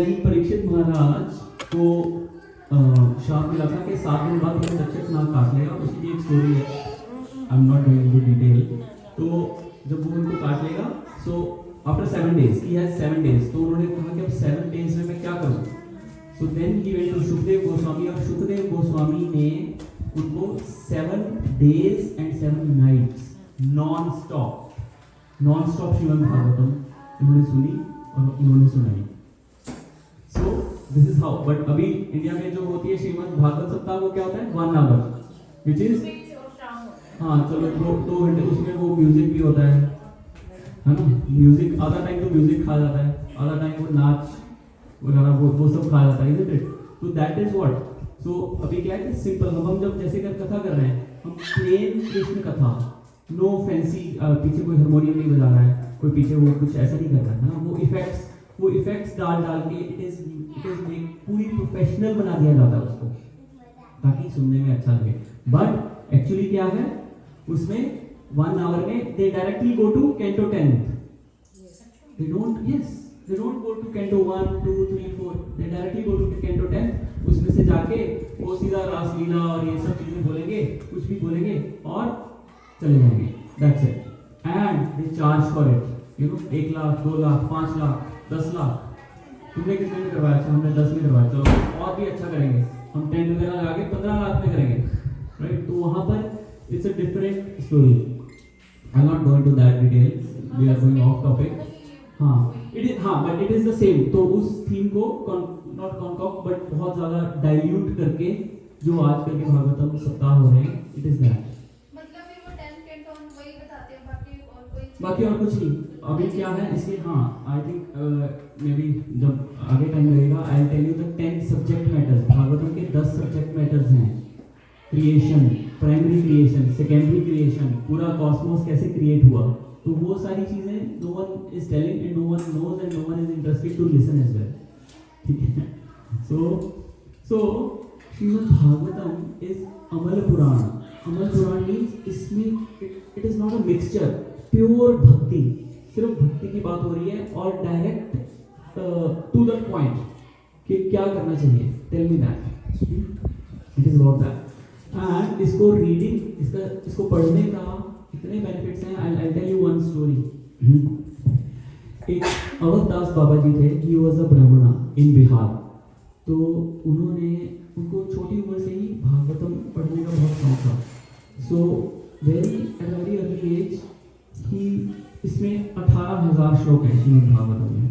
परीक्षित महाराज को शाप मिला था कि 7 दिन बाद वो तक्षक नाग काट लेगा। उसकी एक स्टोरी है, I am not going to detail. तो जब वो उनको काट लेगा, so after 7 days, he has 7 days, तो उन्होंने कहा कि अब 7 days में मैं क्या करूँ। So then he went to Sukhdev Goswami, और सुखदेव गोस्वामी ने उनको 7 days and 7 nights non stop Shrimad Bhagavatam उन्होंने सुनी और उन्होंने सुनाई। So this is how. But अभी इंडिया में जो होती है श्रीमद् भागवत सप्ताह, वो क्या होता है 1 hour, विच इज हाँ चलो 2 घंटे। उसमें वो म्यूजिक भी होता है ना, म्यूजिक आधा टाइम तो म्यूजिक खा जाता है, आधा टाइम वो नाच वगैरह वो सब खा जाता है, इजंट इट? तो दैट इज व्हाट। सो अभी क्या है कि सिंपल हम जब जैसे कथा कर रहे हैं, हम प्लेन कृष्ण कथा, नो फैंसी, पीछे कोई हारमोनियम नहीं बजा रहा है, कोई पीछे वो कुछ ऐसा नहीं कर रहा है ना, वो इफेक्ट्स डाल के इट इज पूरी प्रोफेशनल बना दिया जाता है उसको, ताकि सुनने में अच्छा लगे। बट एक्चुअली क्या है उसमें 1 hour में दे directly go two canto 10th। they don't go to canto 1 2 3 4, they directly go to canto 10th। उसमें से जाके वो सीधा रासलीला और ये सब चीजें बोलेंगे, कुछ भी बोलेंगे और चले जाएंगे, that's it. And they charge for it, you know, 1 lakh 2 lakh 5 lakh 10 lakh. तुमने कितने में करवाया? अच्छा हमने 10 में करवाया, चलो और भी अच्छा करेंगे, हम 10 में लगा के 15 लाख में करेंगे, राइट? तो वहां पर it's a different story. I not going to that detail, we are going off topic. But it is the same. तो उस थीम को नॉट कॉन्कॉक्ट बट बहुत ज्यादा डाइल्यूट करके जो आजकल के भागवतम सप्ताह हो रहे हैं, इट इज दैट। मतलब फिर वो 10 कैंटोन वही बताते हैं, बाकी और कुछ नहीं। अभी क्या है इसके, हाँ आई थिंक मे बी जब आगे टाइम लगेगा, I tell you the 10 subject matters. Bhagavatam के 10 सब्जेक्ट मैटर्स हैं। Creation, primary creation, secondary creation, पूरा कॉस्मोस कैसे क्रिएट हुआ, तो वो सारी चीजें no one is telling and no one knows and no one is interested to listen as well, ठीक है? So Shrimad Bhagavatam is Amal Purana. Amal Purana means इसमें it is not a mixture, pure bhakti, सिर्फ भक्ति की बात हो रही है और डायरेक्ट टू द पॉइंट कि क्या करना चाहिए। Tell me that, it is about that. And इसको रीडिंग, इसको पढ़ने का इतने बेनिफिट्स हैं। I tell you one story. एक अवधदास बाबा जी थे, ही वाज अ ब्राह्मणा इन बिहार। तो उनको छोटी उम्र से ही भागवतम पढ़ने का बहुत शौक था। So at very early age ही, इसमें 18,000 श्लोक हैं श्रीमद् भागवतम में।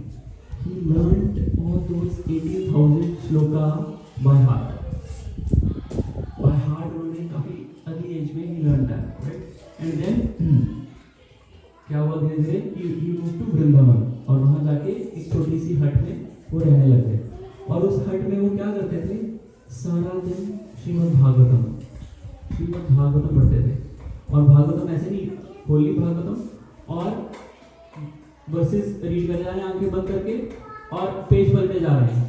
He learned all those 18,000 shloka by heart. उन्होंने काफी अर्ली एज में ही learn that, right? And then क्या हुआ, धीरे धीरे ही मूव टू वृंदावन, और वहां जाके एक छोटी सी हट में वो रहने लग गए। और उस हट में वो क्या करते थे, सारा दिन श्रीमद् भागवतम पढ़ते थे। और भागवतम ऐसे नहीं, होली भागवतम, और वर्सेस रीड कर जा रहे हैं आंखें बंद करके और पेज पलटे जा रहे हैं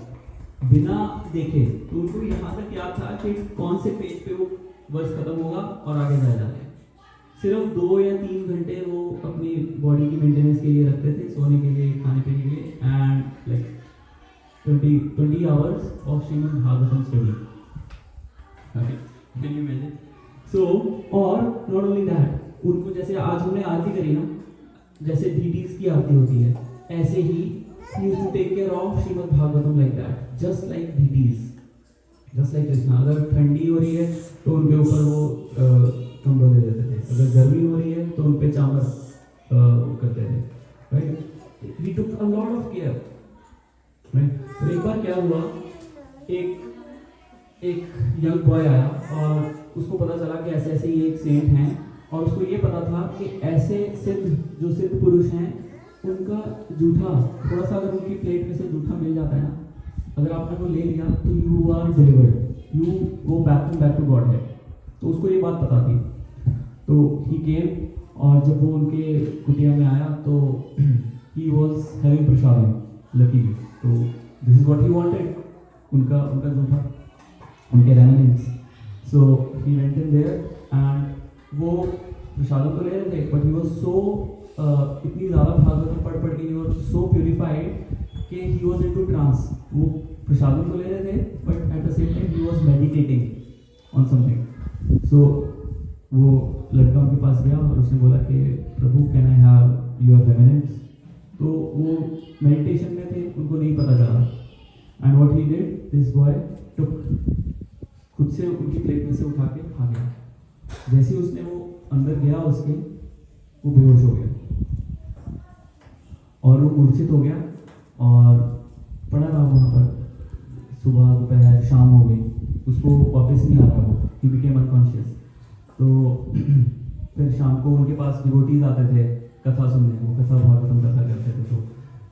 बिना देखे। तो उनको यहाँ तक याद था कि कौन से पेज पे वो वर्ष खत्म होगा और आगे जा रहे हैं। सिर्फ 2 या 3 घंटे वो अपनी बॉडी की मेंटेनेंस के लिए रखते थे, सोने के लिए, खाने पीने के लिए, and like 20 hours of Shrimad Bhagavatam study. Can you imagine? So और नॉट ओनली दैट, उनको जैसे आज हमने आरती करी ना, जैसे डीटीज की आरती होती है, ऐसे ही he used to take care of Shrimad Bhagavatam like that, just like deities, just like Krishna. अगर ठंडी हो रही है तो उनके ऊपर वो कंबल दे देते थे, अगर गर्मी हो रही है तो उन पे चादर करते थे, right? He took a lot of care, right? तो एक बार क्या हुआ, एक यंग बॉय आया और उसको पता चला कि ऐसे ऐसे ये एक सेंट हैं, और उसको ये पता था कि ऐसे जो सिद्ध पुरुष हैं, उनका जूठा थोड़ा सा, अगर उनकी प्लेट में से जूठा मिल जाता है ना, अगर आपने वो ले लिया तो you are delivered, you go back to God है। तो उसको ये बात पता थी। तो ही केम, और जब वो उनके कुटिया में आया तो he was having prasadam luckily. तो this is what he wanted, उनका जूठा, उनके remnants. So he went in there and वो प्रसादम तो ले रहे थे, बट ही वॉज सो इतनी ज़्यादा भागवतम पढ़ के ही और सो प्यूरिफाइड कि ही वॉज इनटू ट्रांस, वो प्रसादम तो ले रहे थे but at the same time he was meditating on something. So वो लड़का उनके पास गया और उसने बोला कि prabhu can I have your remnants. तो वो मेडिटेशन में थे, उनको नहीं पता चला। And what he did, this boy took, खुद से उनकी प्लेट में से उठा के खा गया। जैसे ही उसने वो अंदर गया उसके, वो बेहोश हो गया और वो मूर्छित हो गया और पड़ा रहा वहाँ पर। सुबह दोपहर शाम हो गई, उसको वापस नहीं आ रहा, वो ही बिकेम अनकॉन्शियस। तो फिर शाम को उनके पास डिवोटीज आते थे कथा सुनने, वो कथा भागवतम कथा करते थे।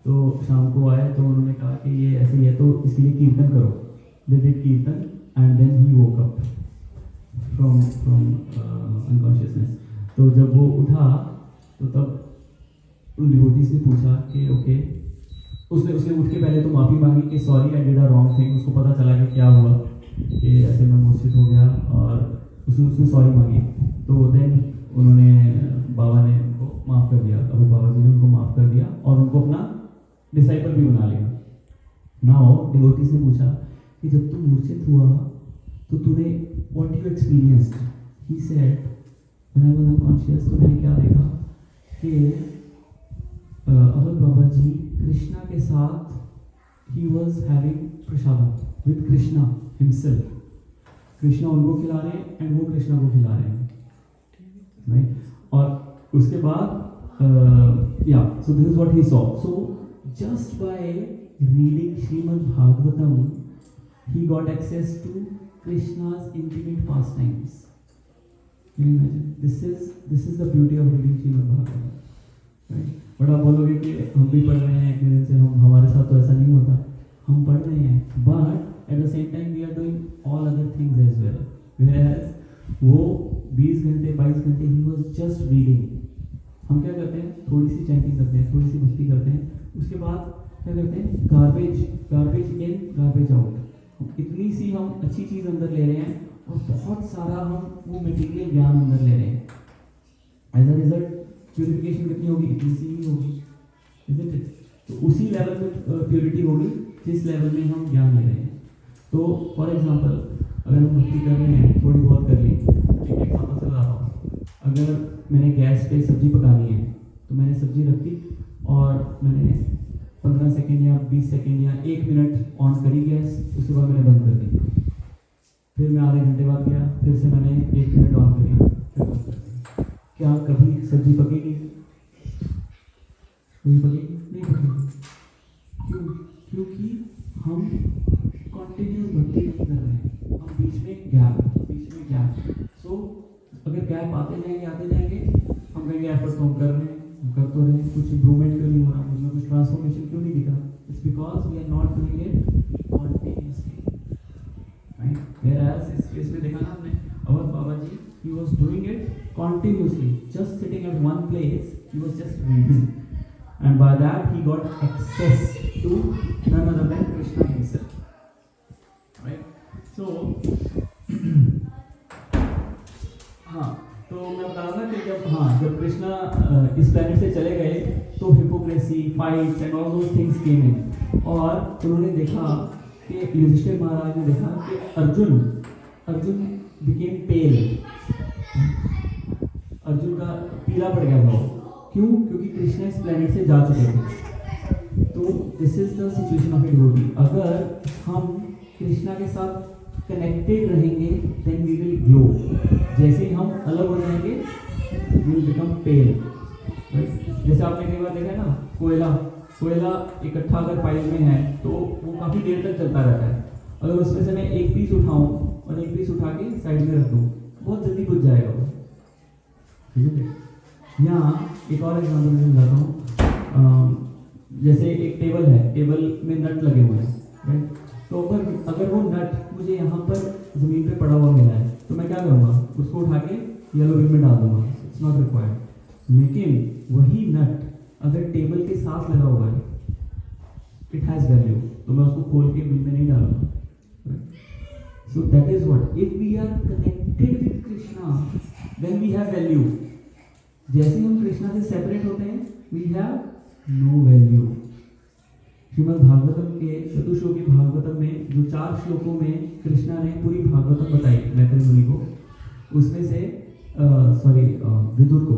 तो शाम को आए तो उन्होंने कहा कि ये ऐसे ही है तो इसके लिए कीर्तन करो। They did kirtan and then he woke up from unconsciousness. तो जब वो उठा तो तब उन डिवोटीज ने पूछा कि ओके, उसने उठ के पहले तो माफ़ी मांगी कि sorry I did a wrong thing. उसको पता चला कि क्या हुआ, कि ऐसे मैं मूर्छित हो गया और उसने सॉरी मांगी। तो देन उन्होंने, बाबा ने उनको माफ़ कर दिया, अभी बाबा जी ने उनको माफ़ कर दिया और उनको अपना डिसाइपल भी बना लिया। नाउ डिवोटीज ने पूछा कि जब तू मूर्छित हुआ तो तूने what you experienced? He said when I was unconscious, तो मैंने क्या देखा कि अवध बाबा जी कृष्णा के साथ ही was having Prasad with Krishna himself. Krishna उनको खिला रहे हैं एंड वो कृष्णा को खिला रहे हैं, राइट? और उसके बाद या so this is what he saw. So just by reading Shrimad Bhagavatam he got access to Krishna's intimate pastimes. Can you imagine? This is the beauty of reading Srimad Bhagavatam, right? But आप बोलोगे कि हम भी पढ़ रहे हैं एक दिन से, हमारे साथ तो ऐसा नहीं होता। हम पढ़ रहे हैं but at the same time we are doing all other things as well. Whereas वो 20 घंटे 22 घंटे ही वाज जस्ट रीडिंग। हम क्या करते हैं, थोड़ी सी चैंटिंग करते हैं, थोड़ी सी भक्ति करते हैं, उसके बाद क्या करते हैं, गार्बेज इन गार्बेज आउट। इतनी सी हम अच्छी चीज़ अंदर ले रहे हैं और बहुत सारा हम वो मटेरियल ज्ञान अंदर ले रहे हैं। एज अ रिजल्ट प्यूरिफिकेशन कितनी होगी, इतनी सी ही होगी, isn't it? तो उसी लेवल में प्योरिटी होगी जिस लेवल में हम ज्ञान ले रहे हैं। तो फॉर एग्जांपल अगर हम भक्ति कर रहे हैं, थोड़ी बहुत कर ली, एक एग्जांपल से बता रहा हूँ। अगर मैंने गैस पे सब्जी पकानी है तो मैंने सब्जी रख दी और मैंने 15 सेकेंड या 20 सेकेंड या 1 मिनट ऑन करी गैस, उसके बाद मैंने बंद कर दी। फिर मैं आधे घंटे बाद गया, फिर से मैंने 1 मिनट ऑन करी, फिर बंद कर दी। क्या कभी सब्जी पकेगी? कभी पकेगी? नहीं पकेगी। क्यों? क्योंकि हम कॉन्टिन्यूस भक्ति नहीं कर रहे हैं, हम बीच में गैप। सो अगर गैप आते जाएंगे हम कहेंगे एफर्ट तो हम कर रहे हैं, हम कर तो रहे हैं, कुछ इंप्रूवमेंट क्यों नहीं हो रहा, मुझमें कुछ ट्रांसफॉर्मेशन क्यों नहीं दिख रहा? It's because we are not doing it continuously, right? Whereas इस केस में देखा ना हमने, अवध बाबा जी he was doing it continuously, just sitting at one place, he was just reading, and by that he got access to none other than Krishna himself, right? So हाँ, तो मैं बता रहा था कि जब कृष्णा इस प्लेनेट से चले गए तो hypocrisy, fights and all those things came in, और उन्होंने देखा कि युधिष्ठिर महाराज ने देखा कि अर्जुन बिकेम पेल, अर्जुन का पीला पड़ गया था। क्यों? क्योंकि कृष्णा इस प्लेनेट से जा चुके थे। तो this is the situation of a devotee. अगर हम कृष्णा के साथ कनेक्टेड रहेंगे देन वी विल ग्लो। जैसे ही हम अलग हो जाएंगे we will become pale, right? जैसे आपने कई बार देखा है ना, कोयला इकट्ठा अगर पाइप में है तो वो काफ़ी देर तक चलता रहता है। अगर उसमें से मैं एक पीस उठाऊं और एक पीस उठा के साइड में रख दूं, बहुत जल्दी बुझ जाएगा वो, ठीक है? यहाँ एक और एग्जाम्पल मैं समझाता हूँ। जैसे एक टेबल है, टेबल में नट लगे हुए हैं, राइट? तो अगर वो नट मुझे यहाँ पर ज़मीन पे पड़ा हुआ मिला है तो मैं क्या करूँगा, उसको उठा के येलो बिन में डाल दूँगा, इट्स नॉट रिक्वायर्ड। लेकिन वही नट अगर टेबल के साथ लगा हुआ है, इट हैज़ वैल्यू, तो मैं उसको खोल के बिन में नहीं डालूंगा। So that is what, if we are connected with Krishna, then we have value. जैसे हम कृष्णा से सेपरेट होते हैं, we have no value. Shrimad Bhagavatam के चतुश्लोकी भागवतम में जो 4 श्लोकों में कृष्णा ने पूरी भागवतम बताई मैत्री मुनि को, उसमें से विदुर को